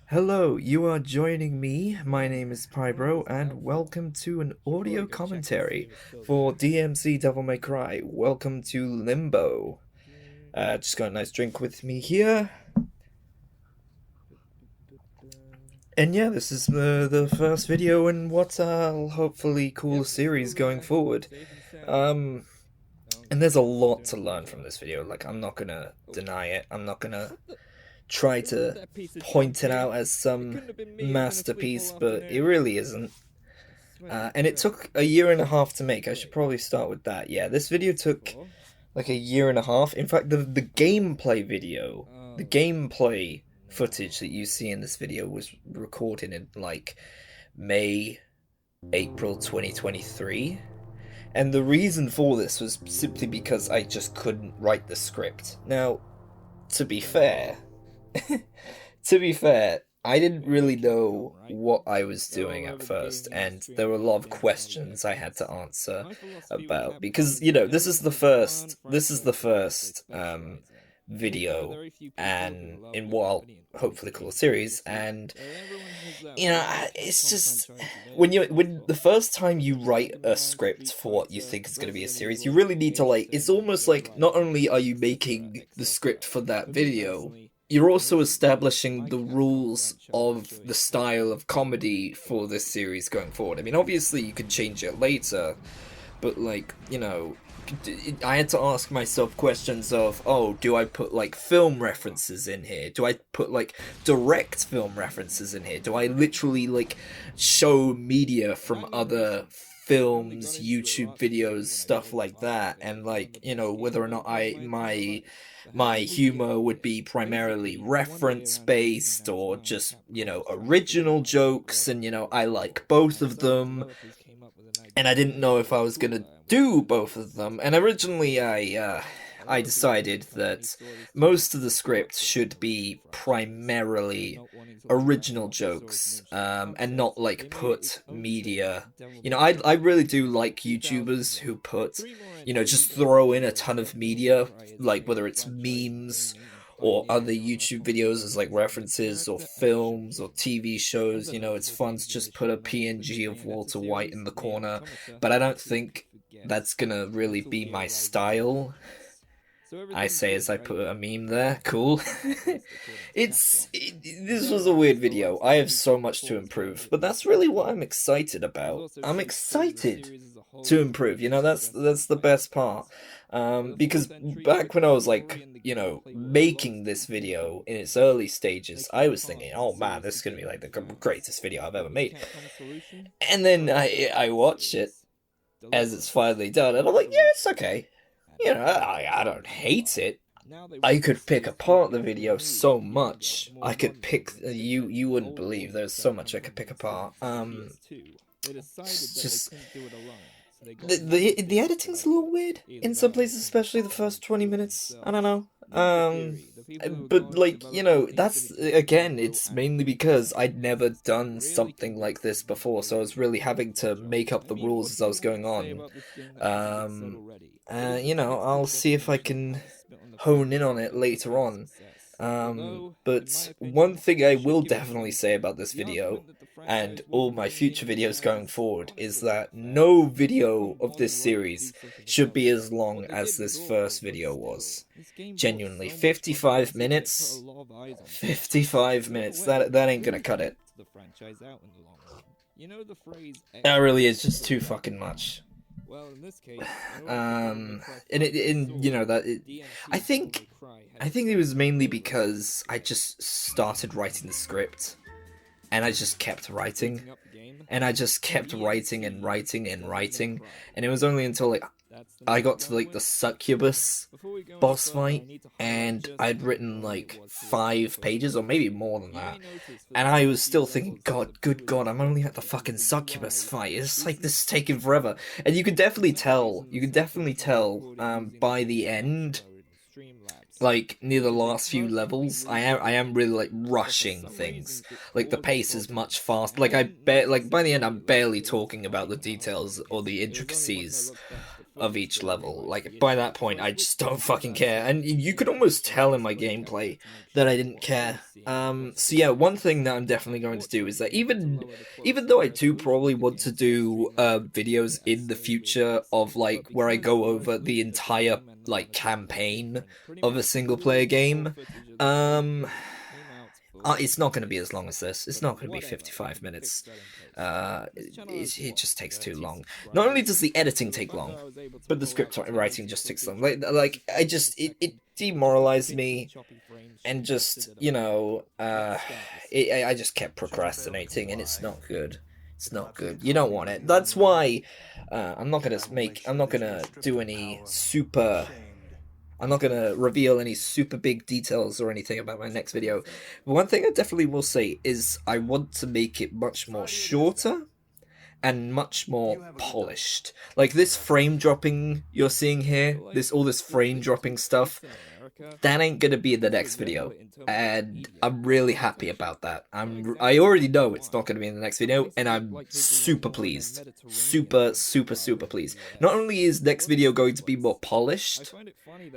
Hello, you are joining me. My name is PPybro, and welcome to an audio commentary for DmC Devil May Cry. Welcome to Limbo. Just got a nice drink with me here. And yeah, this is the first video in what I'll hopefully call a series going forward. And there's a lot to learn from this video. Like, I'm not gonna deny it. I'm not gonna try to point it out as some masterpiece, but it really isn't. And it took a year and a half to make. I should probably start with that. Yeah, this video took like a year and a half. In fact, the gameplay video, the gameplay footage that you see in this video was recorded in like May, April 2023. And the reason for this was simply because I just couldn't write the script. Now, to be fair, I didn't really know what I was doing at first, and there were a lot of questions I had to answer about, because, you know, this is the first video, and in what I'll hopefully call a series, and, you know, it's just, when the first time you write a script for what you think is going to be a series, you really need to, like, it's almost like, not only are you making the script for that video, you're also establishing the rules of the style of comedy for this series going forward. I mean, obviously you can change it later, but, like, you know, I had to ask myself questions of, oh, do I put, like, film references in here? Do I put, like, direct film references in here? Do I literally, like, show media from other films, YouTube videos, stuff like that? And, like, you know, whether or not my humor would be primarily reference-based or just, you know, original jokes, and, you know, I like both of them, and I didn't know if I was gonna do both of them, and originally I decided that most of the script should be primarily original jokes, and not, like, put media. You know, I really do like YouTubers who put, you know, just throw in a ton of media, like whether it's memes or other YouTube videos as like references, or films or TV shows. You know, it's fun to just put a PNG of Walter White in the corner, but I don't think that's gonna really be my style. I say as I put a meme there. Cool. This was a weird video. I have so much to improve, but that's really what I'm excited about. I'm excited to improve. You know, that's the best part. Because back when I was, like, you know, making this video in its early stages, I was thinking, oh man, this is gonna be like the greatest video I've ever made. And then I watched it as it's finally done, and I'm like, yeah, it's okay. You know, I don't hate it. I could pick apart the video so much. I could pick, you wouldn't believe, there's so much I could pick apart. Just the editing's a little weird in some places, especially the first 20 minutes. I don't know. But, like, you know, that's, again, it's mainly because I'd never done something like this before, so I was really having to make up the rules as I was going on. You know, I'll see if I can hone in on it later on. But one thing I will definitely say about this video, and all my future videos going forward, is that no video of this series should be as long as this first video was. Genuinely, 55 minutes? 55 minutes, that ain't gonna cut it. That really is just too fucking much. And you know, I think it was mainly because I just started writing the script, and I just kept writing, and I just kept writing and writing and writing, and it was only until, like, I got to, like, the succubus boss fight, and I'd written like 5 pages, or maybe more than that, and I was still thinking, God, good God, I'm only at the fucking succubus fight. It's like, this is taking forever. And you can definitely tell, by the end, like, near the last few levels, I am really, like, rushing things. Like, the pace is much faster. Like, by the end, I'm barely talking about the details or the intricacies of each level. Like, by that point, I just don't fucking care. And you could almost tell in my gameplay that I didn't care. So yeah, one thing that I'm definitely going to do is that even though I do probably want to do videos in the future of like where I go over the entire like campaign of a single player game, it's not going to be as long as this. It's not going to be 55 minutes. It just takes too long. Not only does the editing take long, but the script writing just takes long. It demoralized me, and just, you know, I just kept procrastinating, and it's not good. It's not good. You don't want it. That's why I'm not gonna do any super. I'm not gonna reveal any super big details or anything about my next video. But one thing I definitely will say is I want to make it much more shorter and much more polished. Like this frame dropping you're seeing here, all this frame dropping stuff, that ain't gonna be in the next video, and I'm really happy about that. I already know it's not gonna be in the next video, and I'm super pleased, super pleased. Not only is next video going to be more polished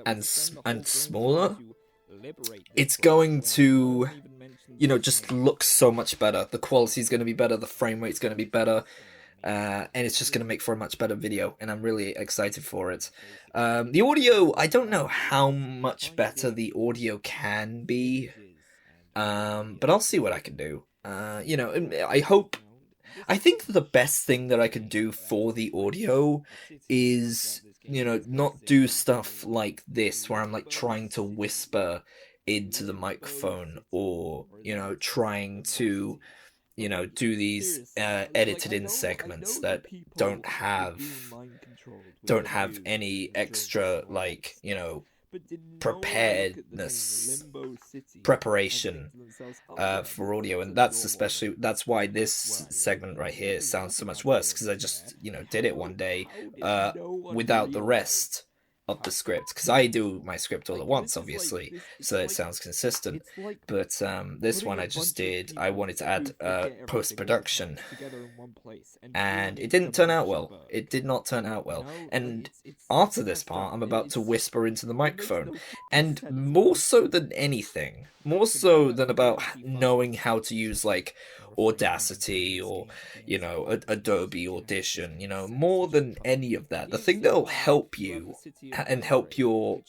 and smaller, it's going to, you know, just look so much better. The quality is going to be better, the frame rate's going to be better, and it's just going to make for a much better video, and I'm really excited for it. The audio, I don't know how much better the audio can be, but I'll see what I can do. You know, I think the best thing that I can do for the audio is, you know, not do stuff like this where I'm like trying to whisper into the microphone, or, you know, trying to, you know, do these edited in segments that don't have any extra, like, you know, preparation for audio. And that's why this segment right here sounds so much worse, because I just, you know, did it one day without the rest of the script, because I do my script all at once, obviously, so that it sounds consistent. But this one I wanted to add post-production, and it didn't turn out well. It did not turn out well. And after this part, I'm about to whisper into the microphone, and more so than anything, more so than about knowing how to use like Audacity or, you know, Adobe Audition, you know, more than any of that, the thing that'll help you and help your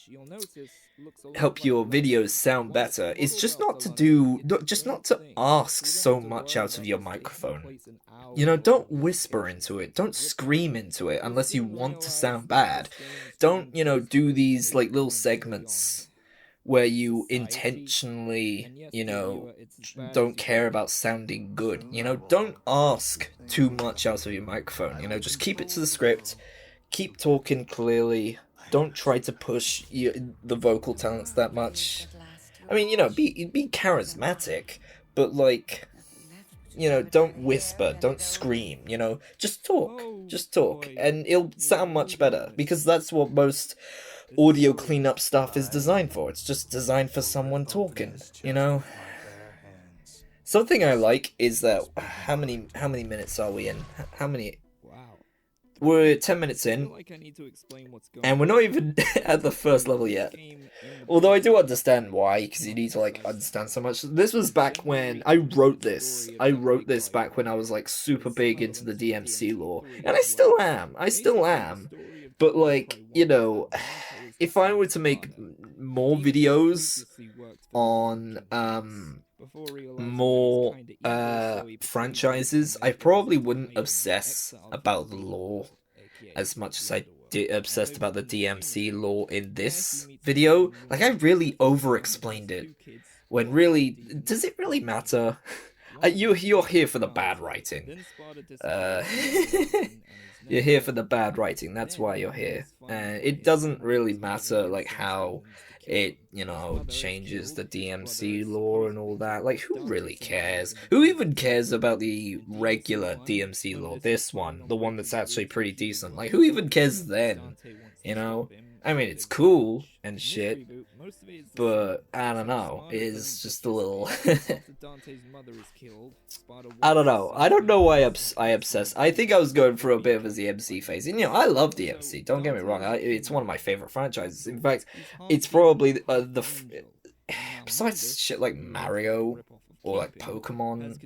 videos sound better is just not to ask so much out of your microphone. You know, don't whisper into it, don't scream into it unless you want to sound bad. Don't, you know, do these like little segments where you intentionally, you know, don't care about sounding good. You know, don't ask too much out of your microphone. You know, just keep it to the script, keep talking clearly, don't try to push the vocal talents that much. I mean, you know, be charismatic, but like, you know, don't whisper, don't scream, you know, just talk, and it'll sound much better, because that's what most audio cleanup stuff is designed for. It's just designed for someone talking, you know. Something I like is that how many minutes are we in? We're 10 minutes in, and we're not even at the first level yet. Although I do understand why, because you need to like understand so much. This was back when I wrote this. Back when I was like super big into the DmC lore, and I still am. But like, you know, if I were to make more videos on more franchises, I probably wouldn't obsess about the lore as much as I obsessed about the DmC lore in this video. Like, I really over-explained it, when really, does it really matter? You're here for the bad writing. You're here for the bad writing, that's why you're here. It doesn't really matter, like, how it, you know, changes the DmC lore and all that. Like, who really cares? Who even cares about the regular DmC lore? This one, the one that's actually pretty decent. Like, who even cares then? You know? I mean, it's cool and shit, but I don't know. It's just a little. I don't know. I don't know why I obsess. I think I was going through a bit of a DmC phase, and I love DmC. Don't get me wrong. It's one of my favorite franchises. In fact, it's probably besides shit like Mario or like Pokemon,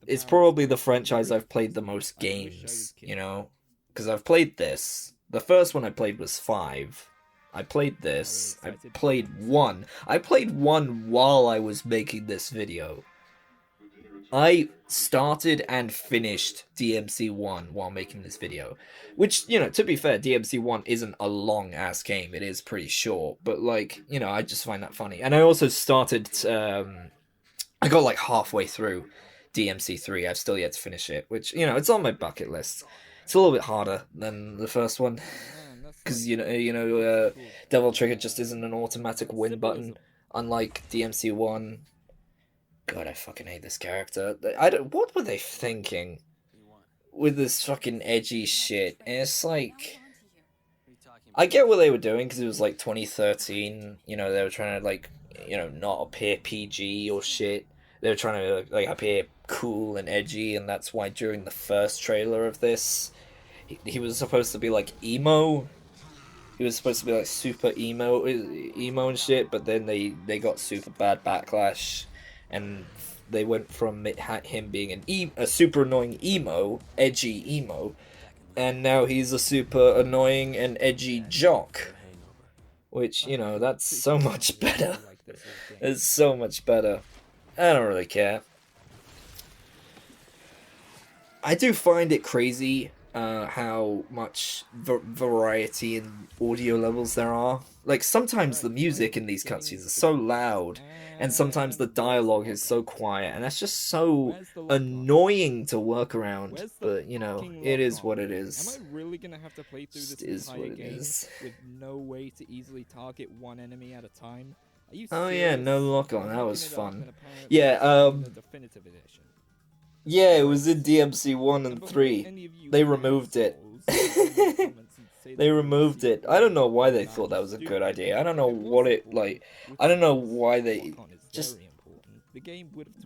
it's probably the franchise I've played the most games. Because I've played this. The first one I played was 5. I played this. I played 1. I played 1 while I was making this video. I started and finished DmC 1 while making this video. Which, to be fair, DmC 1 isn't a long-ass game. It is pretty short. But, I just find that funny. And I also started... I got, halfway through DmC 3. I've still yet to finish it. Which, it's on my bucket list. It's a little bit harder than the first one. Because, Devil Trigger just isn't an automatic win button. Unlike DmC 1... God, I fucking hate this character. What were they thinking with this fucking edgy shit? And it's like, I get what they were doing because it was 2013. They were trying to not appear PG or shit. They were trying to appear cool and edgy, and that's why during the first trailer of this, he was supposed to be emo. He was supposed to be super emo and shit, but then they got super bad backlash. And they went from him being a super annoying edgy emo, and now he's a super annoying and edgy jock. Which, that's so much better. It's so much better. I don't really care. I do find it crazy how much variety in audio levels there are. Sometimes the music in these cutscenes is so loud, and sometimes the dialogue is so quiet, and that's just so annoying to work around. But, it is what it is. Am I really gonna have to play through this entire game with no way to easily target one enemy at a time? Oh yeah, no lock-on. That was fun. Yeah, yeah, it was in DmC 1 and 3. They removed it. They removed it. I don't know why they thought that was a good idea. I don't know what I don't know why they just...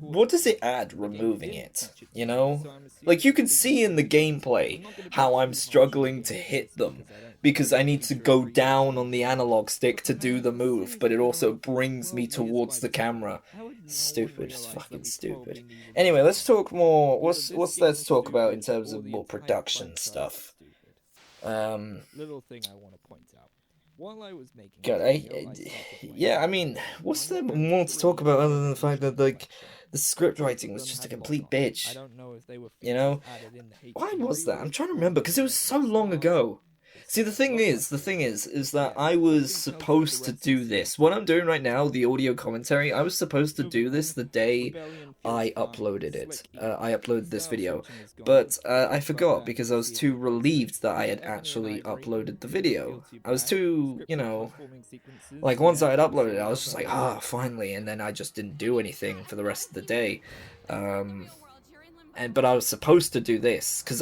What does it add, removing it? You can see in the gameplay how I'm struggling to hit them. Because I need to go down on the analog stick to do the move, but it also brings me towards the camera. Stupid. It's fucking stupid. Anyway, let's talk more... Let's talk about in terms of more production stuff. Little thing I want to point out. While I was making yeah, I mean, what's there more to talk about other than the fact that the script writing was just a complete bitch? I don't know if they were Why was that? I'm trying to remember because it was so long ago. See, the thing is that I was supposed to do this. What I'm doing right now, the audio commentary, I was supposed to do this the day I uploaded it. I uploaded this video. But I forgot because I was too relieved that I had actually uploaded the video. I was too, once I had uploaded it, I was just like, finally, and then I just didn't do anything for the rest of the day. But I was supposed to do this, because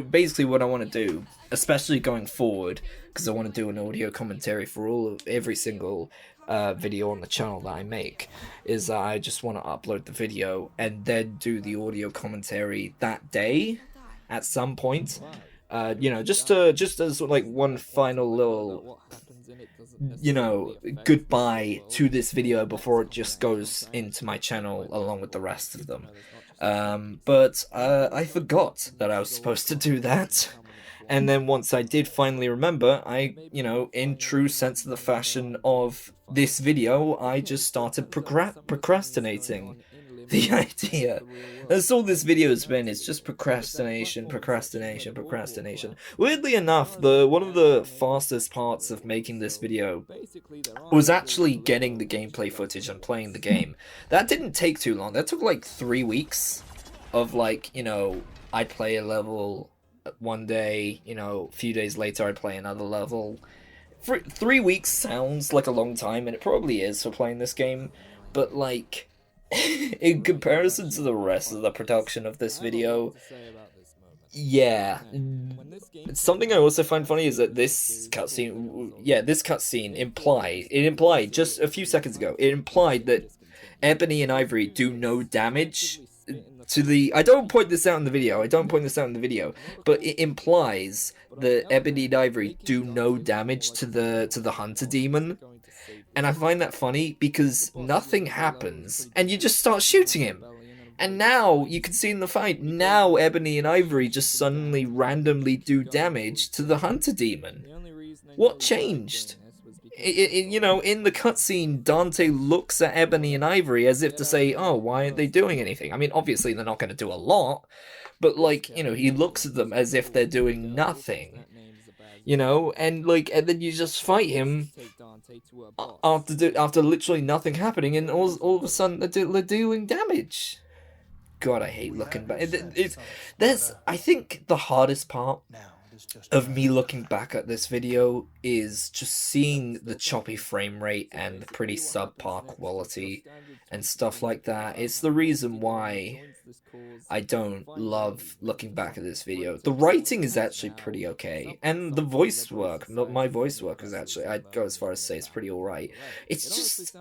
basically what I want to do, especially going forward, because I want to do an audio commentary for every single video on the channel that I make, is that I just want to upload the video and then do the audio commentary that day, at some point, just as one final little, goodbye to this video before it just goes into my channel along with the rest of them. But I forgot that I was supposed to do that. And then once I did finally remember, I, in true sense of the fashion of this video, I just started procrastinating the idea. That's all this video has been, it's just procrastination. Weirdly enough, one of the fastest parts of making this video was actually getting the gameplay footage and playing the game. That didn't take too long. That took 3 weeks of I'd play a level one day, a few days later I'd play another level. 3 weeks sounds like a long time, and it probably is for playing this game, but in comparison to the rest of the production of this video, Yeah. Something I also find funny is that this cutscene implied just a few seconds ago, it implied that Ebony and Ivory do no damage to the. I don't point this out in the video. But it implies that Ebony and Ivory do no damage to the Hunter Demon, and I find that funny because nothing happens, and you just start shooting him. And now, you can see in the fight, now Ebony and Ivory just suddenly randomly do damage to the Hunter Demon. What changed? You know, in the cutscene, Dante looks at Ebony and Ivory as if to say, oh, why aren't they doing anything? I mean, obviously they're not going to do a lot, but, like, you know, he looks at them as if they're doing nothing. You know, and then you just fight him after literally nothing happening, and all of a sudden they're dealing damage. God, I hate looking back. I think the hardest part of me looking back at this video is just seeing the choppy frame rate and the pretty subpar quality and stuff like that. It's the reason why I don't love looking back at this video. The writing is actually pretty okay, and the voice work, my voice work is actually, I'd go as far as to say it's pretty alright. It's just,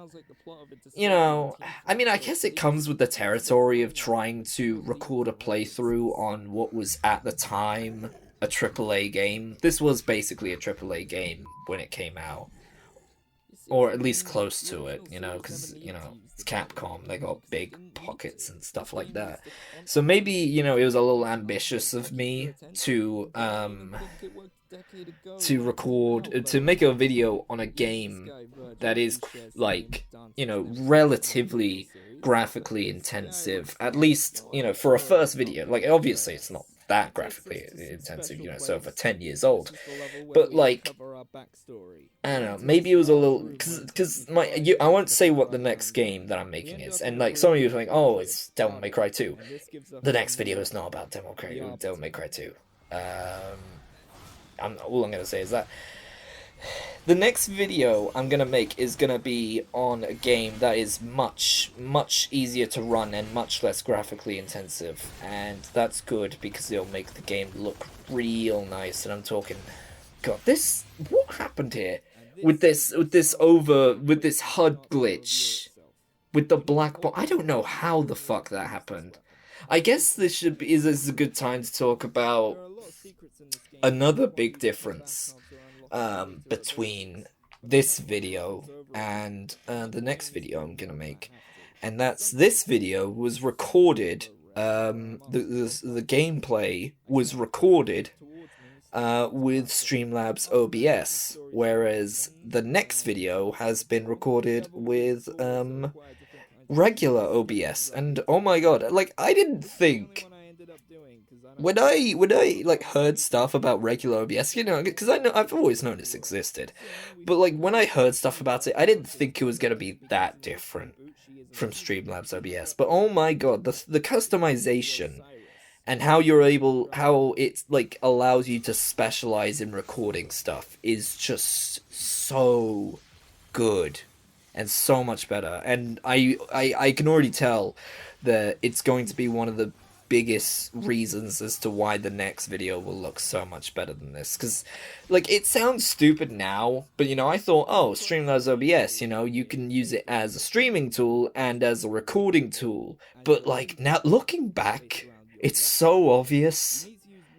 you know, I mean, I guess it comes with the territory of trying to record a playthrough on what was at the time a AAA game. This was basically a AAA game when it came out, or at least close to it, you know, because, you know, it's Capcom, they got big pockets and stuff like that. So maybe, you know, it was a little ambitious of me to make a video on a game that is, like, you know, relatively graphically intensive, at least, you know, for a first video. Like, obviously it's not that graphically intensive, you know, so for 10 years old, but, like, I don't know, maybe it was a little, because I won't say what the next game that I'm making is, and, like, some of you are like, oh, it's Devil May Cry 2. The next video is not about Devil May Cry 2. All I'm gonna say is that the next video I'm gonna make is gonna be on a game that is much, much easier to run and much less graphically intensive, and that's good because it'll make the game look real nice. And I'm talking, God, what happened here with this HUD glitch with the black box? I don't know how the fuck that happened. I guess this is a good time to talk about another big difference between this video and the next video I'm gonna make, and that's this video was recorded. The gameplay was recorded with Streamlabs OBS, whereas the next video has been recorded with regular OBS. And oh my god, like, I didn't think, when I like heard stuff about regular OBS, you know, because I've always known this existed, but, like, when I heard stuff about it, I didn't think it was gonna be that different from Streamlabs OBS. But oh my god, the customization and how it, like, allows you to specialize in recording stuff is just so good and so much better. And I can already tell that it's going to be one of the biggest reasons as to why the next video will look so much better than this. Because, like, it sounds stupid now, but, you know, I thought, oh, Streamlabs OBS, you know, you can use it as a streaming tool and as a recording tool. But, like, now looking back, it's so obvious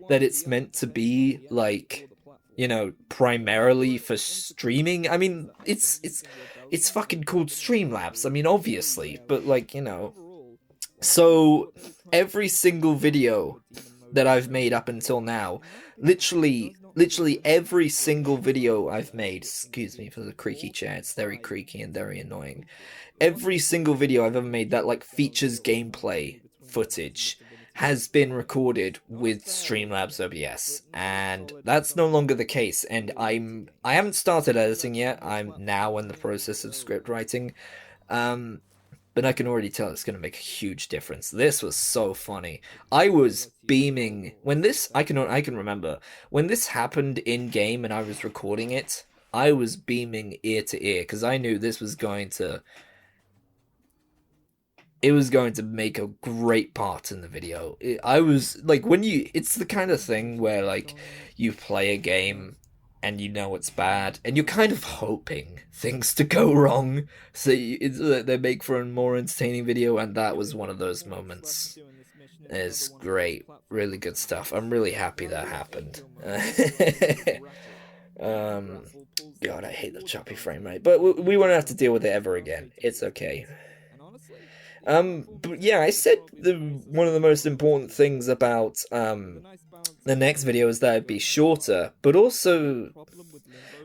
that it's meant to be, like, you know, primarily for streaming. I mean, it's fucking called Streamlabs, I mean, obviously, but, like, you know. So every single video that I've made up until now, literally every single video I've made, excuse me for the creaky chair, it's very creaky and very annoying. Every single video I've ever made that, like, features gameplay footage has been recorded with Streamlabs OBS, and that's no longer the case. And I haven't started editing yet. I'm now in the process of script writing. But I can already tell it's going to make a huge difference. This was so funny. I was beaming when this. I can remember when this happened in game and I was recording it. I was beaming ear to ear because I knew this was going to. it was going to make a great part in the video. I was like, it's the kind of thing where like you play a game and you know it's bad, and you're kind of hoping things to go wrong, so they make for a more entertaining video, and that was one of those moments. It's great, really good stuff. I'm really happy that happened. God, I hate the choppy frame rate, but we won't have to deal with it ever again. It's okay. But yeah, I said one of the most important things about the next video is that it'd be shorter, but also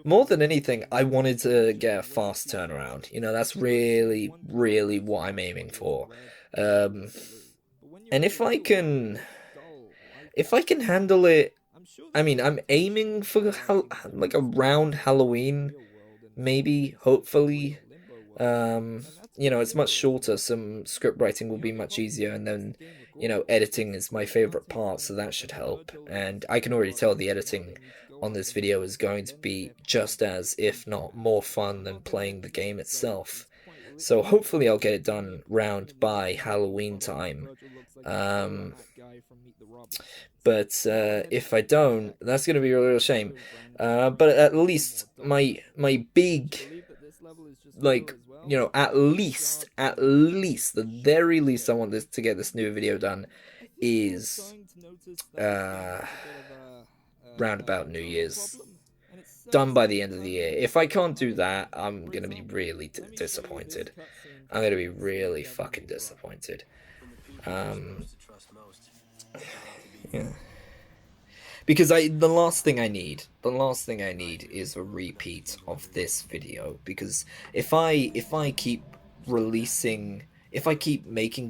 more than anything, I wanted to get a fast turnaround. You know, that's really, really what I'm aiming for. And if I can handle it, I mean, I'm aiming for like around Halloween, maybe, hopefully. You know, it's much shorter, some script writing will be much easier, and then, you know, editing is my favorite part, so that should help. And I can already tell the editing on this video is going to be just as, if not more fun than playing the game itself. So hopefully I'll get it done round by Halloween time. But if I don't, that's going to be a real shame. But at least my big, like, you know, at least, the very least I want this to get this new video done is round about New Year's. Done by the end of the year. If I can't do that, I'm gonna be really disappointed. I'm gonna be really fucking disappointed. Yeah. Because the last thing I need is a repeat of this video. Because if I keep making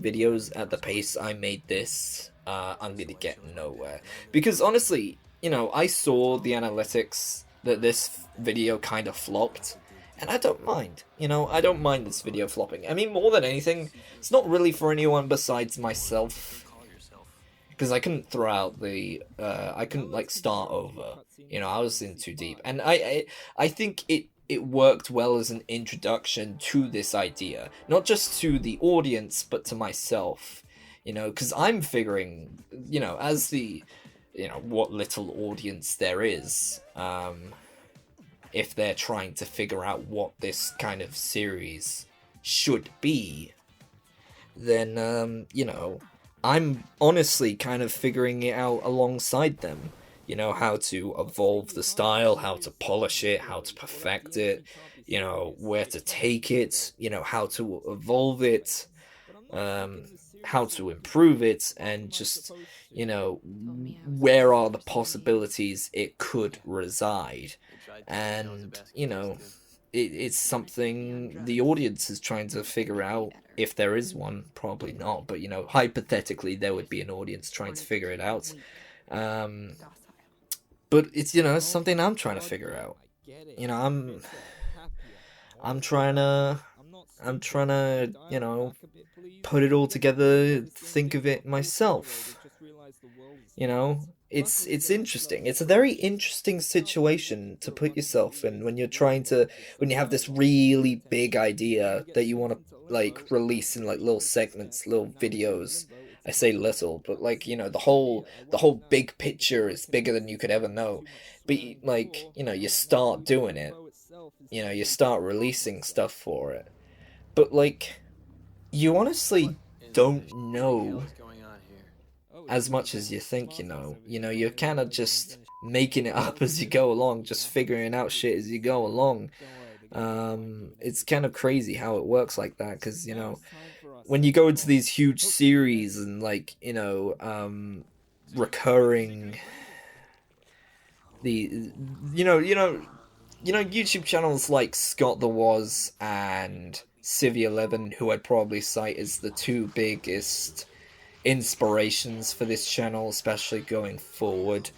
videos at the pace I made this, I'm gonna get nowhere. Because honestly, you know, I saw the analytics that this video kind of flopped, and I don't mind. You know, I don't mind this video flopping. I mean, more than anything, it's not really for anyone besides myself. Because I couldn't throw out the, I couldn't, like, start over. You know, I was in too deep. And I think it worked well as an introduction to this idea. Not just to the audience, but to myself. You know, because I'm figuring, you know, as the, you know, what little audience there is, if they're trying to figure out what this kind of series should be, then, you know, I'm honestly kind of figuring it out alongside them. You know, how to evolve the style, how to polish it, how to perfect it, you know, where to take it, you know, how to evolve it, how to improve it, and just, you know, where are the possibilities it could reside. And, you know, it's something the audience is trying to figure out, if there is one. Probably not, but, you know, hypothetically there would be an audience trying to figure it out. But it's, you know, it's something I'm trying to figure out. You know, I'm trying to, you know, put it all together, think of it myself. You know, it's interesting. It's a very interesting situation to put yourself in when you're when you have this really big idea that you want to, like, release in, like, little segments, little videos. I say little, but, like, you know, the whole big picture is bigger than you could ever know. But, like, you know, you start doing it. You know, you start releasing stuff for it. But, like, you honestly don't know as much as you think you know. You know, you're kind of just making it up as you go along, just figuring out shit as you go along. It's kind of crazy how it works like that, because, you know, when you go into these huge series and, like, you know, recurring you know YouTube channels like Scott the Woz and Civi11, who I'd probably cite as the two biggest inspirations for this channel, especially going forward.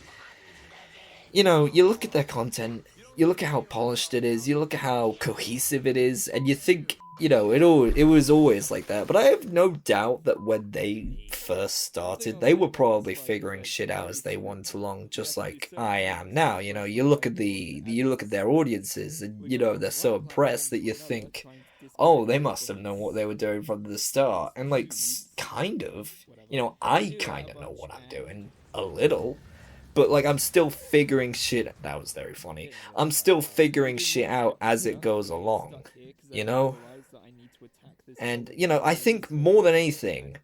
You know, you look at their content, you look at how polished it is, you look at how cohesive it is, and you think, you know, it was always like that. But I have no doubt that when they first started, they were probably figuring shit out as they went along, just like I am now. You know, you look at their audiences, and, you know, they're so impressed that you think, oh, they must have known what they were doing from the start. And, like, kind of. You know, I kind of know what I'm doing. A little. But, like, I'm still figuring shit... That was very funny. I'm still figuring shit out as it goes along. You know? And, you know, I think more than anything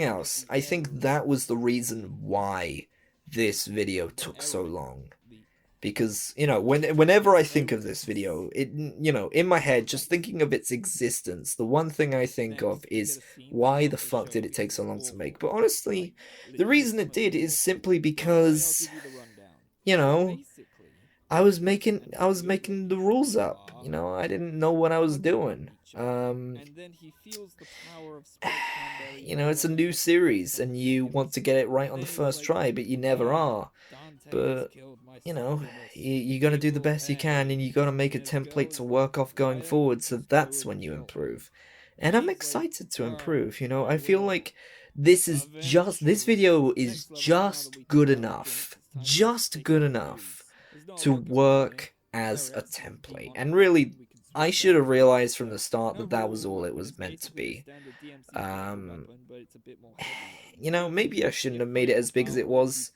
else, I think that was the reason why this video took so long. Because, you know, whenever I think of this video, you know, in my head, just thinking of its existence, the one thing I think of is, why the fuck did it take so long to make? But honestly, the reason it did is simply because, you know, I was making the rules up. You know, I didn't know what I was doing. You know, it's a new series, and you want to get it right on the first try, but you never are. But, you know, you gotta do the best you can, and you gotta make a template to work off going forward, so that's when you improve. And I'm excited to improve, you know, I feel like this video is just good enough to work as a template. And really, I should have realized from the start that that was all it was meant to be. You know, maybe I shouldn't have made it as big as it was,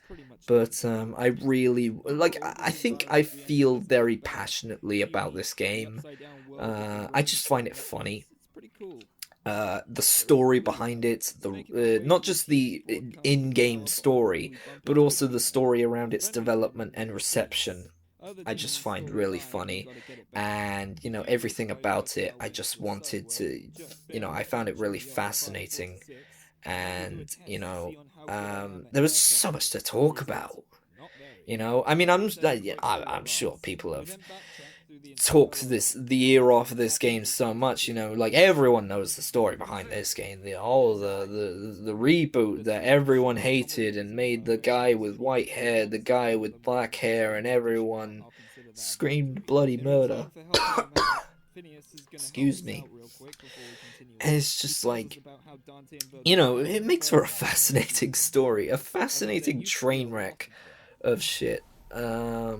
but I really, like, I think I feel very passionately about this game. I just find it funny. The story behind it, not just the in-game story, but also the story around its development and reception, I just find really funny. And, you know, everything about it, I just wanted to, you know, I found it really fascinating. And, you know, there was so much to talk about. You know, I mean, I'm sure people have talked the ear off of this game so much. You know, like, everyone knows the story behind this game. The reboot that everyone hated and made the guy with white hair the guy with black hair, and everyone screamed bloody murder. Excuse me. And it's just like, you know, it makes for a fascinating story, a fascinating train wreck of shit. Yeah,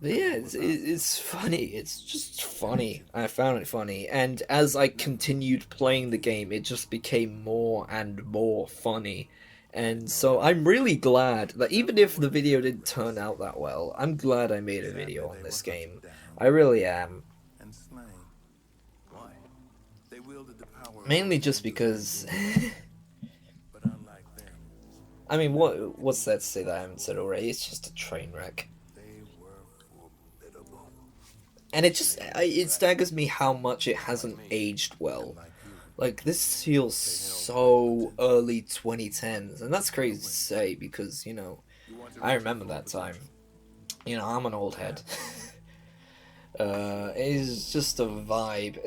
it's funny. It's just funny. I found it funny. And as I continued playing the game, it just became more and more funny. And so I'm really glad that even if the video didn't turn out that well, I'm glad I made a video on this game. I really am. Mainly just because... I mean, what's that to say that I haven't said already? It's just a train wreck. And it staggers me how much it hasn't aged well. Like, this feels so early 2010s, and that's crazy to say because, you know, I remember that time. You know, I'm an old head. It's just a vibe.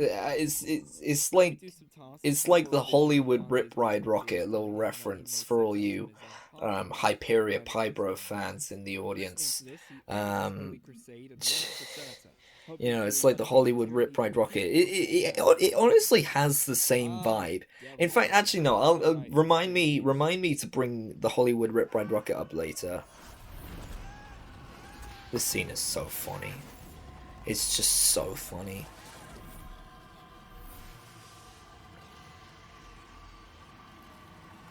It's like the Hollywood Rip Ride Rocket, little reference for all you PPybro fans in the audience. You know, it's like the Hollywood Rip Ride Rocket. It honestly has the same vibe. In fact, actually, no. I'll remind me to bring the Hollywood Rip Ride Rocket up later. This scene is so funny. It's just so funny.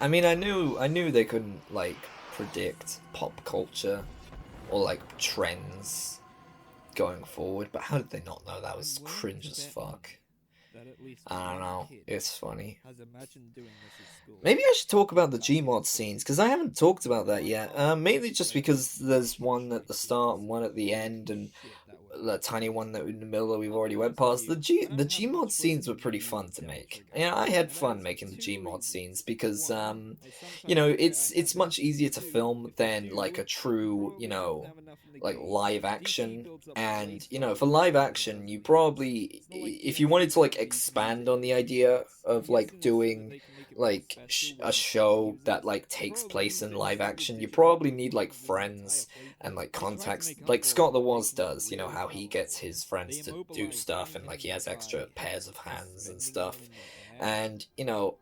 I mean, I knew they couldn't, like, predict pop culture or, like, trends going forward, but how did they not know that was cringe as fuck? I don't know, it's funny. Maybe I should talk about the Gmod scenes, because I haven't talked about that yet, mainly just because there's one at the start and one at the end, and the tiny one that in the middle that we've already went past. The Gmod scenes were pretty fun to make. You know, I had fun making the Gmod scenes because, you know, it's much easier to film than, like, a true, you know, like, live action. And, you know, for live action, you probably, if you wanted to, like, expand on the idea of, like, doing, like, a show that, like, takes place in live action, you probably need, like, friends and, like, contacts, like Scott the Woz does, you know, how he gets his friends to do stuff, and, like, he has extra pairs of hands and stuff. And, you know,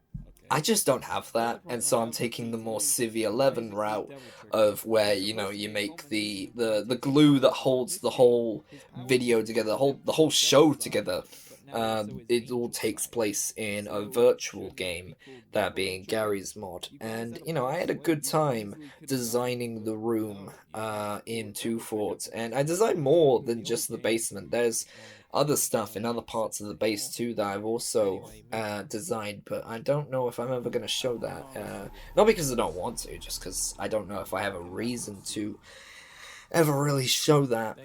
I just don't have that, and so I'm taking the more Civ 11 route of where, you know, you make the glue that holds the whole video together, the whole show together. It all takes place in a virtual game, that being Gary's mod, and you know I had a good time designing the room in Two Forts, and I designed more than just the basement. There's other stuff in other parts of the base too that I've also designed, but I don't know if I'm ever going to show that. Not because I don't want to, just because I don't know if I have a reason to ever really show that.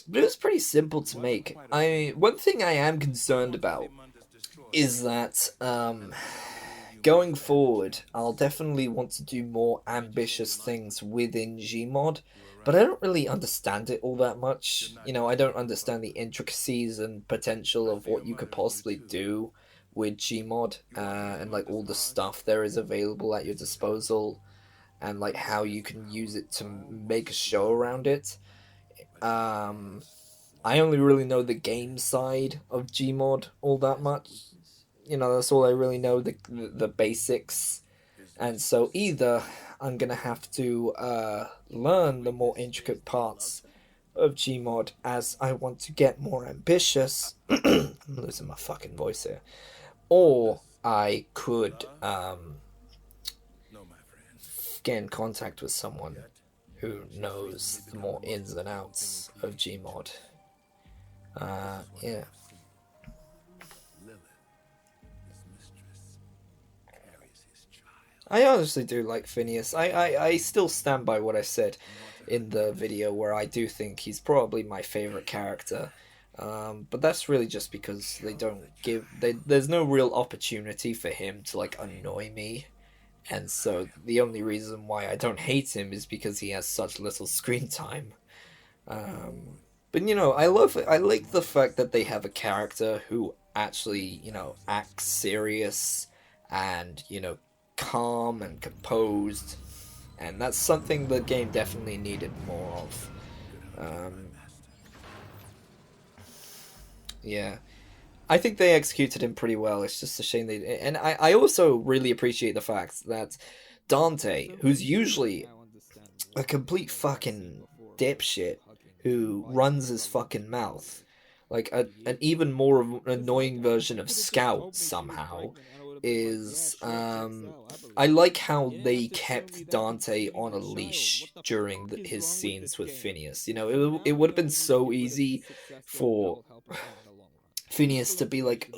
But it was pretty simple to make. One thing I am concerned about is that going forward, I'll definitely want to do more ambitious things within Gmod, but I don't really understand it all that much. You know, I don't understand the intricacies and potential of what you could possibly do with Gmod, and like all the stuff there is available at your disposal, and like how you can use it to make a show around it. I only really know the game side of Gmod all that much. You know, that's all I really know, the basics. And so either I'm gonna have to learn the more intricate parts of Gmod as I want to get more ambitious. I'm losing my fucking voice here. Or I could get in contact with someone who knows the more ins and outs of Gmod. Yeah. I honestly do like Phineas. I still stand by what I said in the video, where I do think he's probably my favorite character. But that's really just because there's no real opportunity for him to like annoy me. And so the only reason why I don't hate him is because he has such little screen time. But you know, I like the fact that they have a character who actually, you know, acts serious and, you know, calm and composed, and that's something the game definitely needed more of. Yeah, I think they executed him pretty well. It's just a shame they. And I also really appreciate the fact that Dante, who's usually a complete fucking dipshit who runs his fucking mouth, like an even more annoying version of Scout somehow, is I like how they kept Dante on a leash during his scenes with Phineas. You know, it would have been so easy for Phineas to be like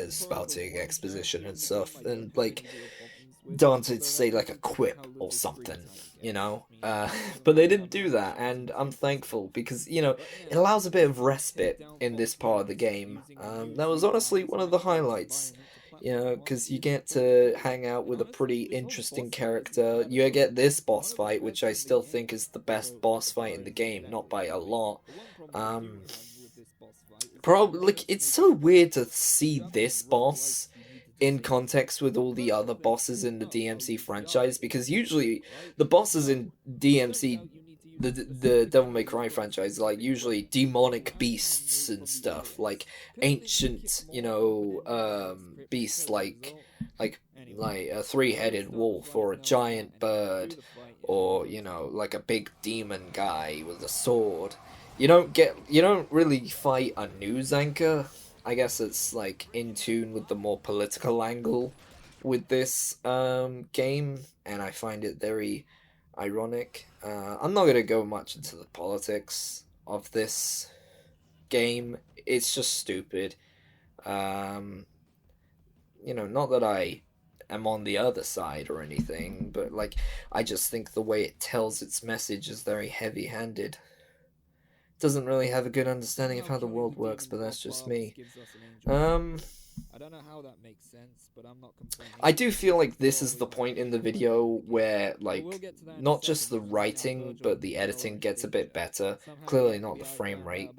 spouting exposition and stuff, and like Dante to say like a quip or something, you know. But they didn't do that, and I'm thankful because, you know, it allows a bit of respite in this part of the game. That was honestly one of the highlights, you know, because you get to hang out with a pretty interesting character. You get this boss fight, which I still think is the best boss fight in the game, not by a lot. Probably, like, it's so weird to see this boss in context with all the other bosses in the DmC franchise, because usually the bosses in DmC, the Devil May Cry franchise, like usually demonic beasts and stuff, like ancient, you know, beasts like a three-headed wolf or a giant bird, or, you know, like a big demon guy with a sword. You don't really fight a news anchor. I guess it's like in tune with the more political angle with this game, and I find it very ironic. I'm not gonna go much into the politics of this game. It's just stupid. You know, not that I am on the other side or anything, but like I just think the way it tells its message is very heavy-handed. Doesn't really have a good understanding of how the world works, but that's just me. I don't know how that makes sense, but I'm not complaining. I do feel like this is the point in the video where, like, not just the writing, but the editing gets a bit better. Clearly not the frame rate.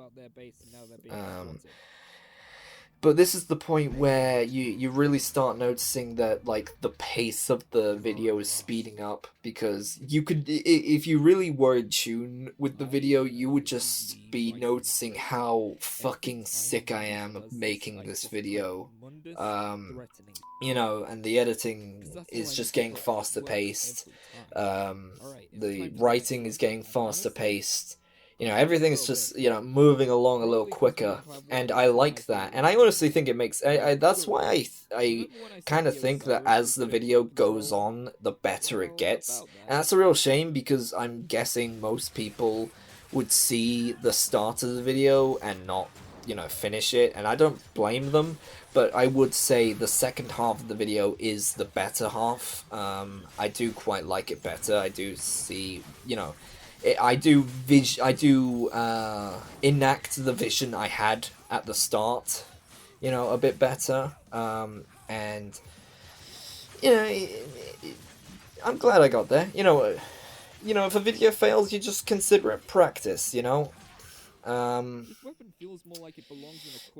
But this is the point where you really start noticing that, like, the pace of the video is speeding up, because you could, if you really were in tune with the video, you would just be noticing how fucking sick I am of making this video. You know, and the editing is just getting faster paced. The writing is getting faster paced. You know, everything is just, you know, moving along a little quicker, and I like that. And I honestly think it makes, that's why I kind of think that as the video goes on, the better it gets. And that's a real shame, because I'm guessing most people would see the start of the video and not, you know, finish it, and I don't blame them, but I would say the second half of the video is the better half. I do quite like it better. I do see, you know, I do enact the vision I had at the start, you know, a bit better. And you know, I'm glad I got there. You know, if a video fails, you just consider it practice. You know.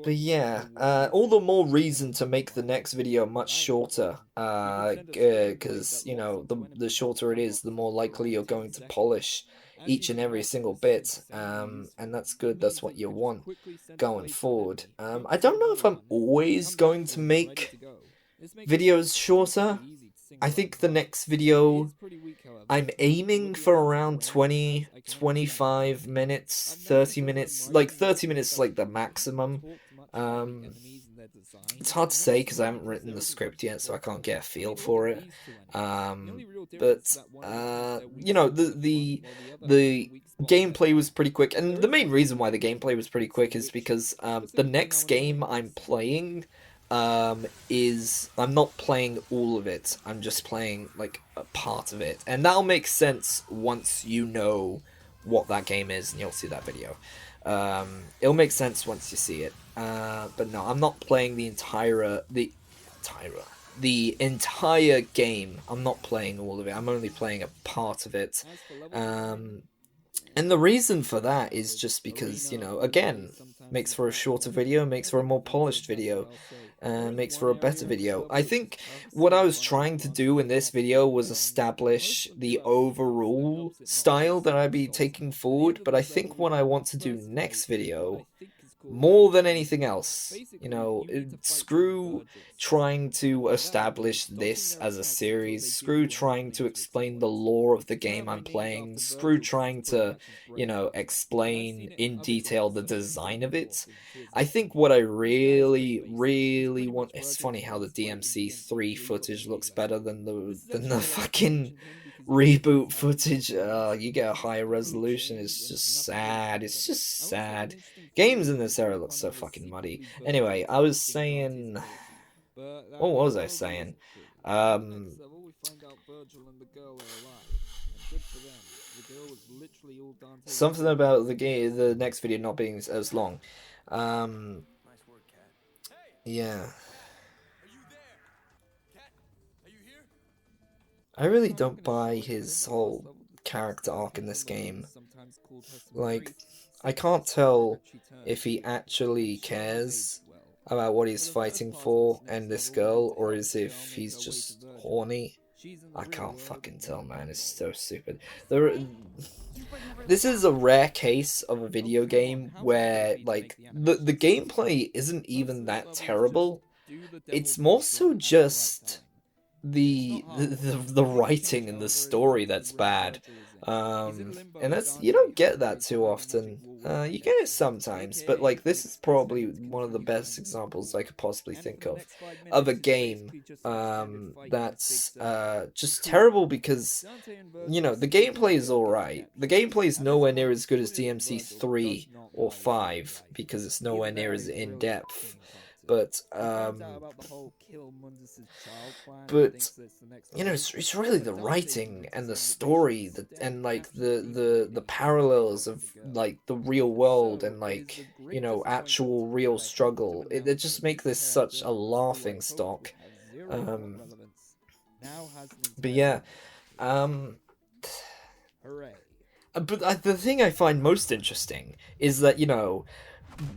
But yeah, all the more reason to make the next video much shorter, because, you know, the shorter it is, the more likely you're going to polish each and every single bit, and that's good. That's what you want going forward. I don't know if I'm always going to make videos shorter. I think the next video, I'm aiming for around 20, 25 minutes, 30 minutes, like 30 minutes is like the maximum. It's hard to say because I haven't written the script yet, so I can't get a feel for it. But you know, the gameplay was pretty quick, and the main reason why the gameplay was pretty quick is because the next game I'm playing is, I'm not playing all of it, I'm just playing like a part of it, and that'll make sense once you know what that game is and you'll see that video. It'll make sense once you see it. But no, I'm not playing the entire game. I'm not playing all of it. I'm only playing a part of it. And the reason for that is just because, you know, again, makes for a shorter video, makes for a more polished video, makes for a better video. I think what I was trying to do in this video was establish the overall style that I'd be taking forward, but I think what I want to do next video, more than anything else, you know, screw trying to establish this as a series, screw trying to explain the lore of the game I'm playing, screw trying to, you know, explain in detail the design of it. I think what I really, really want, it's funny how the DmC 3 footage looks better than the fucking reboot footage. You get a higher resolution. It's just sad. It's just sad. Games in this era look so fucking muddy. Anyway, I was saying, what was I saying? Something about the next video not being as long. Yeah. I really don't buy his whole character arc in this game. Like, I can't tell if he actually cares about what he's fighting for and this girl, or is if he's just horny. I can't fucking tell, man. It's so stupid. This is a rare case of a video game where, like, the gameplay isn't even that terrible. It's more so just the writing and the story that's bad. And that's, you don't get that too often. You get it sometimes, but like this is probably one of the best examples I could possibly think of a game that's just terrible because, you know, the gameplay is alright. The gameplay is nowhere near as good as DmC 3 or 5 because it's nowhere near as in-depth. But you know, it's really the writing and the story and like the parallels of like the real world and like, you know, actual real struggle. It just make this such a laughing stock. But yeah, but the thing I find most interesting is that, you know,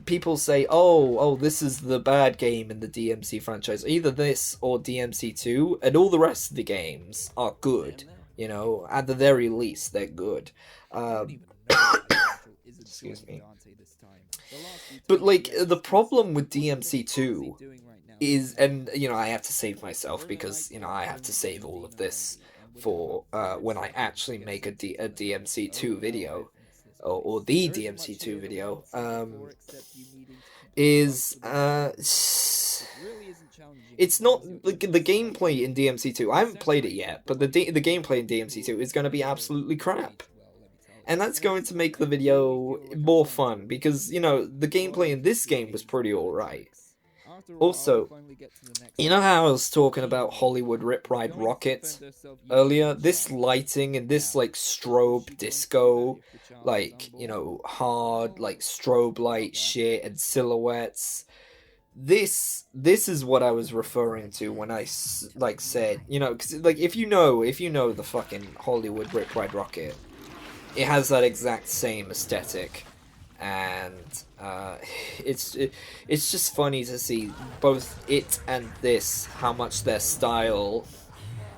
people say, oh, this is the bad game in the DMC franchise. Either this or DMC 2, and all the rest of the games are good. You know, at the very least, they're good. Excuse me. But, like, the problem with DMC 2 is, and, you know, I have to save myself because, you know, I have to save all of this for when I actually make a DMC 2 video. Or the DMC 2 video, is, it's not, like, the gameplay in DMC 2, I haven't played it yet, but the gameplay in DMC 2 is going to be absolutely crap. And that's going to make the video more fun, because, you know, the gameplay in this game was pretty alright. Also, you know how I was talking about Hollywood Rip Ride Rocket earlier? This lighting and this, like, strobe disco, like, you know, hard, like, strobe light shit and silhouettes. This is what I was referring to when I, like, said, you know, because, like, if you know the fucking Hollywood Rip Ride Rocket, it has that exact same aesthetic. And it's just funny to see both it and this, how much their style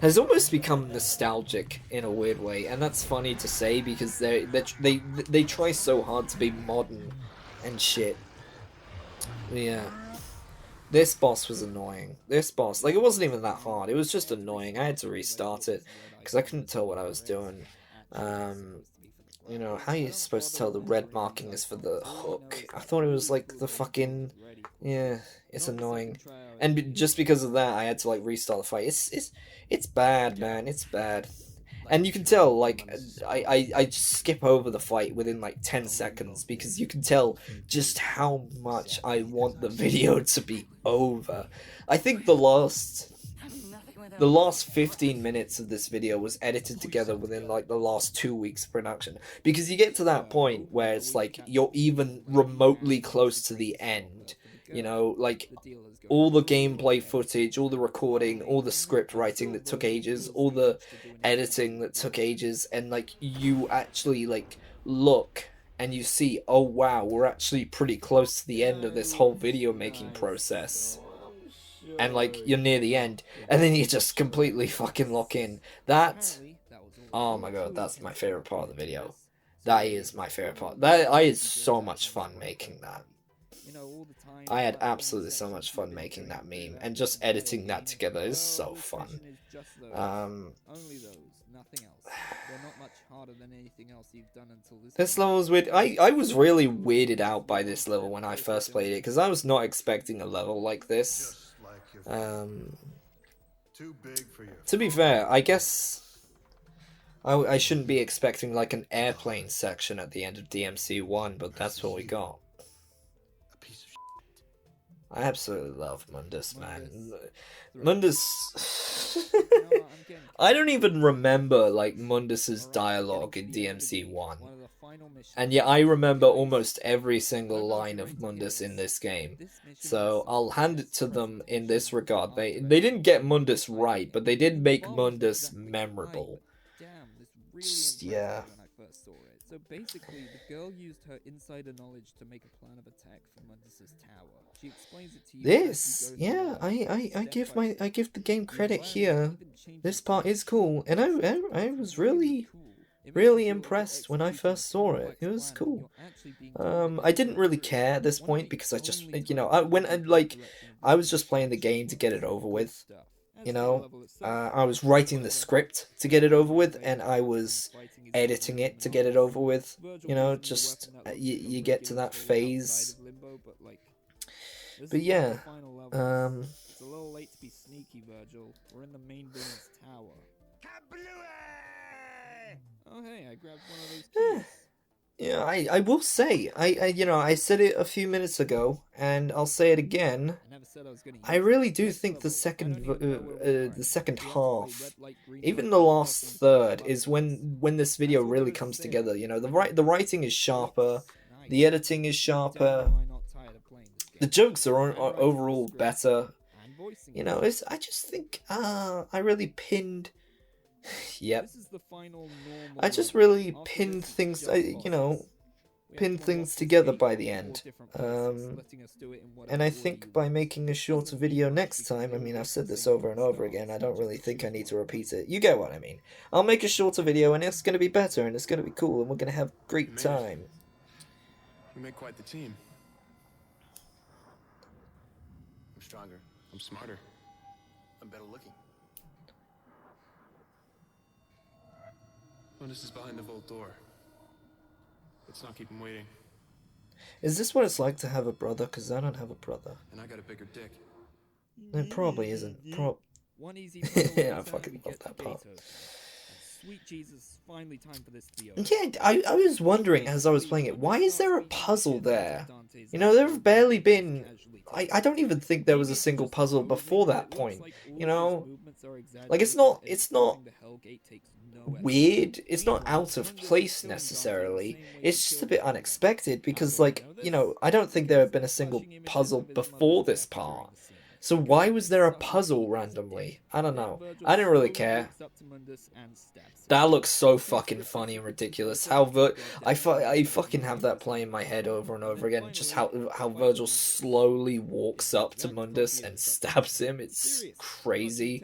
has almost become nostalgic in a weird way, and that's funny to say because they try so hard to be modern and shit. Yeah, this boss was annoying. This boss, like, it wasn't even that hard. It was just annoying. I had to restart it because I couldn't tell what I was doing. You know, how are you supposed to tell the red marking is for the hook? I thought it was, like, the fucking... Yeah, it's annoying. And just because of that, I had to, like, restart the fight. It's bad, man. It's bad. And you can tell, like, I just skip over the fight within, like, 10 seconds, because you can tell just how much I want the video to be over. I think the last 15 minutes of this video was edited together within, like, the last 2 weeks of production. Because you get to that point where it's like, you're even remotely close to the end. You know, like, all the gameplay footage, all the recording, all the script writing that took ages, all the editing that took ages, and, like, you actually, like, look and you see, oh wow, we're actually pretty close to the end of this whole video making process. And, like, you're near the end, and then you just completely fucking lock in. That, oh my god, that's my favorite part of the video. That is my favorite part. I had so much fun making that. I had absolutely so much fun making that meme, and just editing that together is so fun. This level was weird. I was really weirded out by this level when I first played it, because I was not expecting a level like this. To be fair, I guess I shouldn't be expecting, like, an airplane section at the end of DMC 1, but that's what we got. I absolutely love Mundus, man. Mundus... I don't even remember, like, Mundus's dialogue in DMC 1. And yet I remember almost every single line of Mundus in this game. So I'll hand it to them in this regard. They didn't get Mundus right, but they did make Mundus memorable. Just, yeah. So basically, the girl used her insider knowledge to make a plan of attack for Mundus's tower. She explains it to you. This, yeah, I give the game credit here. This part is cool, and I was really impressed when I first saw it. It was cool. I didn't really care at this point because I just, you know, I was just playing the game to get it over with. You know, I was writing the script to get it over with, and I was editing it to get it over with. You know, just you get to that phase. But yeah, it's a little late to be sneaky, Virgil. We're in the main villain's tower. Oh hey, I grabbed one of those keys. Yeah, I will say, you know, I said it a few minutes ago, and I'll say it again. I really do think the second half, even the last third, is when this video really comes together. You know, the writing is sharper, the editing is sharper, the jokes are overall better. You know, I just think I really pinned. Yep. I just really pinned things, you know, pin things together by the end. And I think by making a shorter video next time, I mean, I've said this over and over again, I don't really think I need to repeat it. You get what I mean. I'll make a shorter video and it's going to be better and it's going to be cool and we're going to have great time. We make quite the team. I'm stronger. I'm smarter. I'm better looking. This is behind the vault door. Let's not keep him waiting. Is this what it's like to have a brother? Because I don't have a brother. And I got a bigger dick. It probably isn't. One easy Yeah, I fucking love that part. Sweet Jesus, finally time for this Theo. Yeah, I was wondering as I was playing it, why is there a puzzle there? You know, there have barely been... I don't even think there was a single puzzle before that point. You know? Like, it's not weird. It's not out of place, necessarily. It's just a bit unexpected, because, like, you know, I don't think there had been a single puzzle before this part. So why was there a puzzle randomly? I don't know. I didn't really care. That looks so fucking funny and ridiculous. I fucking have that play in my head over and over again. Just how Virgil slowly walks up to Mundus and stabs him. It's crazy.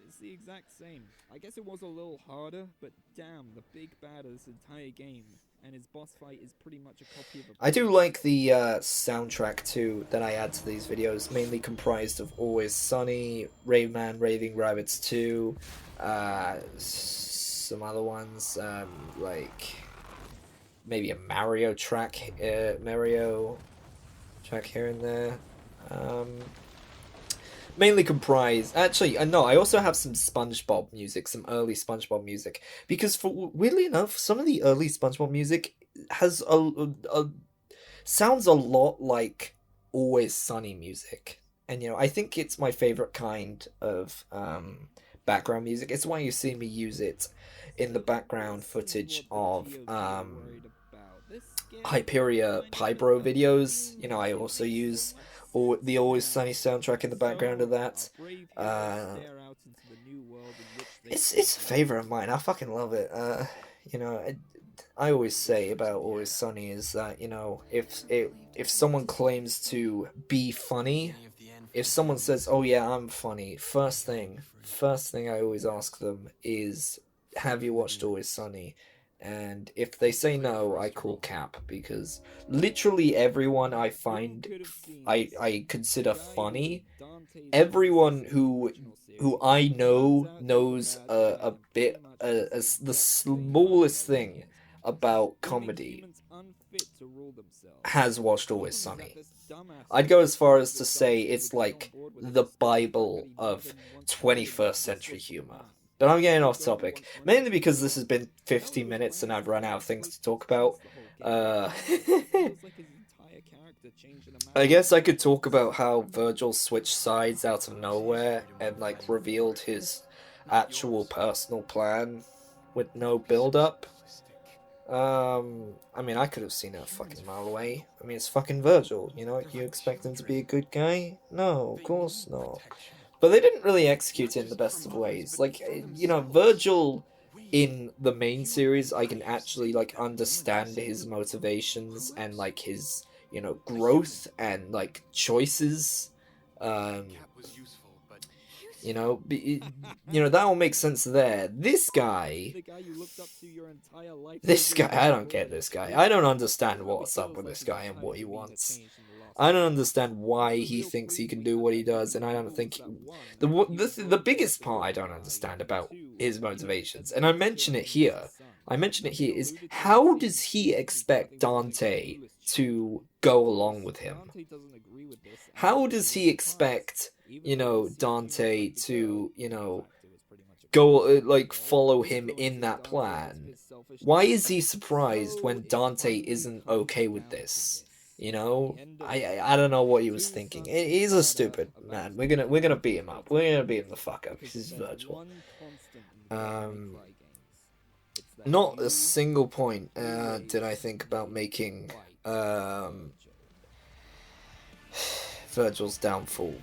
It's the exact same. I guess it was a little harder, but damn, the big bad of this entire game and his boss fight is pretty much a copy of a... I do like the soundtrack too that I add to these videos, mainly comprised of Always Sunny, Rayman Raving Rabbids 2, some other ones, like maybe a Mario track here and there. Mainly comprised... Actually, no, I also have some SpongeBob music, some early SpongeBob music. Because, weirdly enough, some of the early SpongeBob music has sounds a lot like Always Sunny music. And, you know, I think it's my favorite kind of background music. It's why you see me use it in the background footage of PPybro videos. You know, I also use... or the Always Sunny soundtrack in the background of that. It's a favorite of mine. I fucking love it. You know, I always say about Always Sunny is that, you know, if someone claims to be funny, if someone says, "Oh yeah, I'm funny," first thing I always ask them is, "Have you watched Always Sunny?" And if they say no, I call cap, because literally everyone I find I consider funny, everyone who I know knows a bit, the smallest thing about comedy has watched Always Sunny. I'd go as far as to say it's like the Bible of 21st century humor. But I'm getting off topic, mainly because this has been 50 minutes and I've run out of things to talk about. I guess I could talk about how Virgil switched sides out of nowhere and, like, revealed his actual personal plan with no build-up. I mean, I could have seen it a fucking mile away. I mean, it's fucking Virgil, you know? You expect him to be a good guy? No, of course not. But they didn't really execute it in the best of ways. Like, you know, Virgil in the main series, I can actually, like, understand his motivations and, like, his, you know, growth and, like, choices. You know, that all makes sense there. This guy, I don't get this guy. I don't understand what's up with this guy and what he wants. I don't understand why he thinks he can do what he does, and I don't think... The biggest part I don't understand about his motivations, and I mention it here, is how does he expect Dante to go along with him? How does he expect, you know, Dante to, you know, go, like, follow him in that plan? Why is he surprised when Dante isn't okay with this? You know, I don't know what he was thinking. He's a stupid man. We're gonna beat him up. We're gonna beat him the fuck up. This is Virgil. Not a single point did I think about making Virgil's Downfall.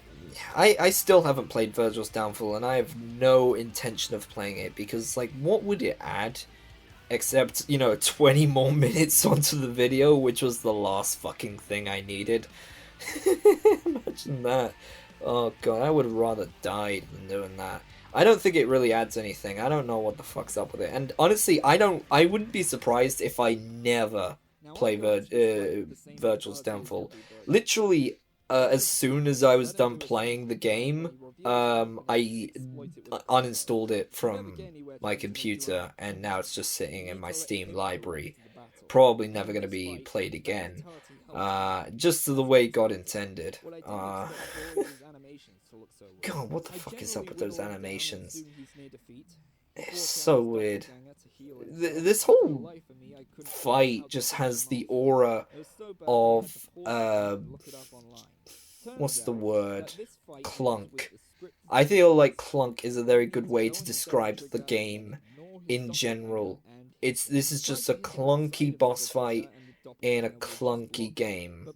I still haven't played Virgil's Downfall, and I have no intention of playing it because, like, what would it add? except, you know, 20 more minutes onto the video, which was the last fucking thing I needed. Imagine that. Oh god, I would have rather died than doing that. I don't think it really adds anything. I don't know what the fuck's up with it. And honestly, I wouldn't be surprised if I never play Virgil's Downfall. Literally, as soon as I was done playing the game, I uninstalled it from my computer, and now it's just sitting in my Steam library. Probably never going to be played again. Just the way God intended. God, what the fuck is up with those animations? It's so weird. This whole fight just has the aura of, what's the word? Clunk. I feel like Clunk is a very good way to describe the game in general. This is just a clunky boss fight in a clunky game,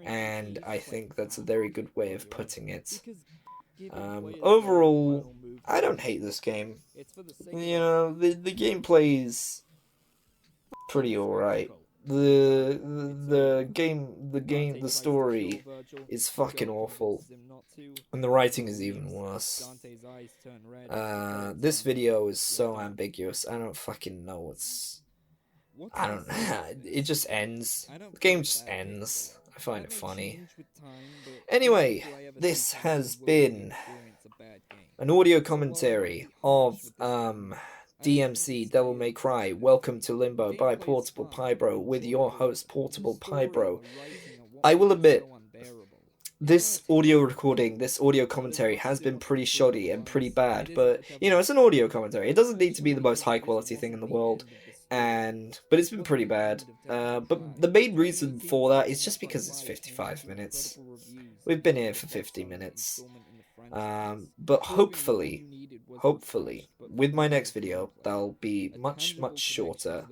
and I think that's a very good way of putting it. Overall, I don't hate this game. You know, the gameplay is pretty alright. The story is fucking awful, and the writing is even worse. This video is so ambiguous. I don't fucking know what's. I don't know. It just ends. The game just ends. I find it funny. Anyway, this has been an audio commentary of DmC Devil May Cry. Welcome to Limbo by PPybro with your host PPybro. I will admit, this audio recording, this audio commentary has been pretty shoddy and pretty bad, but you know, it's an audio commentary. It doesn't need to be the most high quality thing in the world. But it's been pretty bad. But the main reason for that is just because it's 55 minutes. We've been here for 50 minutes. But hopefully, with my next video, they'll be much shorter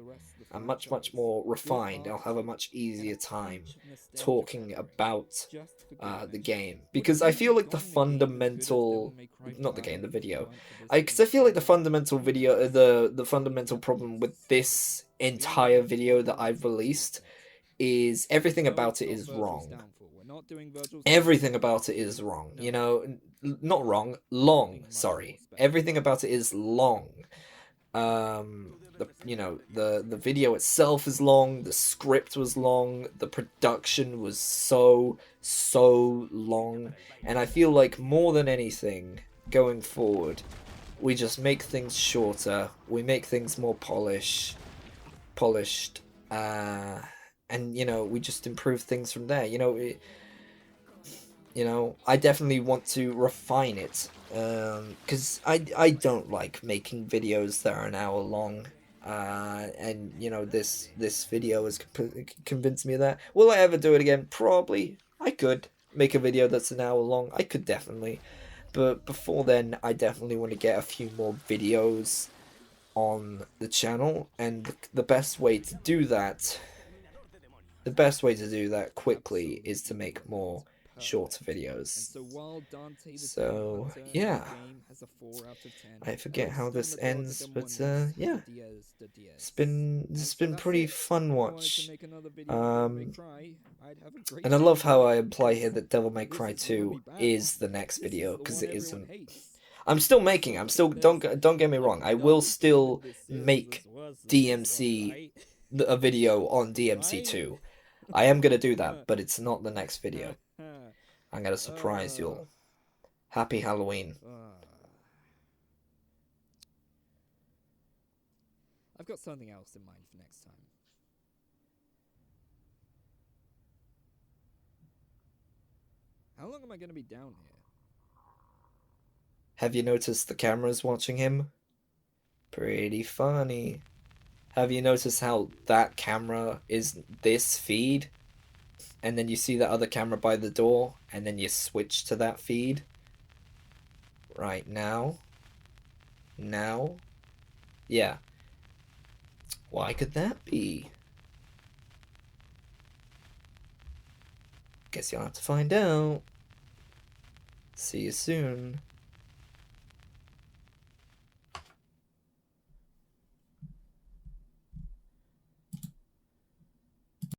and much more refined. I'll have a much easier time talking about the game, because I feel like the fundamental, not the game, the video, because I feel like the fundamental video, the fundamental problem with this entire video that I've released is everything about it is wrong. Everything about it is wrong. You know, not wrong, long. Sorry, everything about it is long. The video itself is long, the script was long, the production was so long, and I feel like more than anything, going forward, we just make things shorter, we make things more polished, and, you know, we just improve things from there. I definitely want to refine it, because I don't like making videos that are an hour long. And you know, this video has convinced me of that. Will I ever do it again? Probably. I could make a video that's an hour long. I could definitely. But before then, I definitely want to get a few more videos on the channel, and the best way to do that quickly is to make more shorter videos. So yeah, I forget how this ends, but yeah, it's been pretty fun watch. And I love how I imply here that Devil May Cry 2 is the next video, because it isn't. I'm still making. Don't get me wrong. I will still make DmC a video on DmC 2. I am gonna do that, but it's not the next video. I'm gonna surprise you all. Happy Halloween. I've got something else in mind for next time. How long am I gonna be down here? Have you noticed the cameras watching him? Pretty funny. Have you noticed how that camera is this feed? And then you see that other camera by the door, and then you switch to that feed? Right now? Now? Yeah. Why could that be? Guess you'll have to find out. See you soon.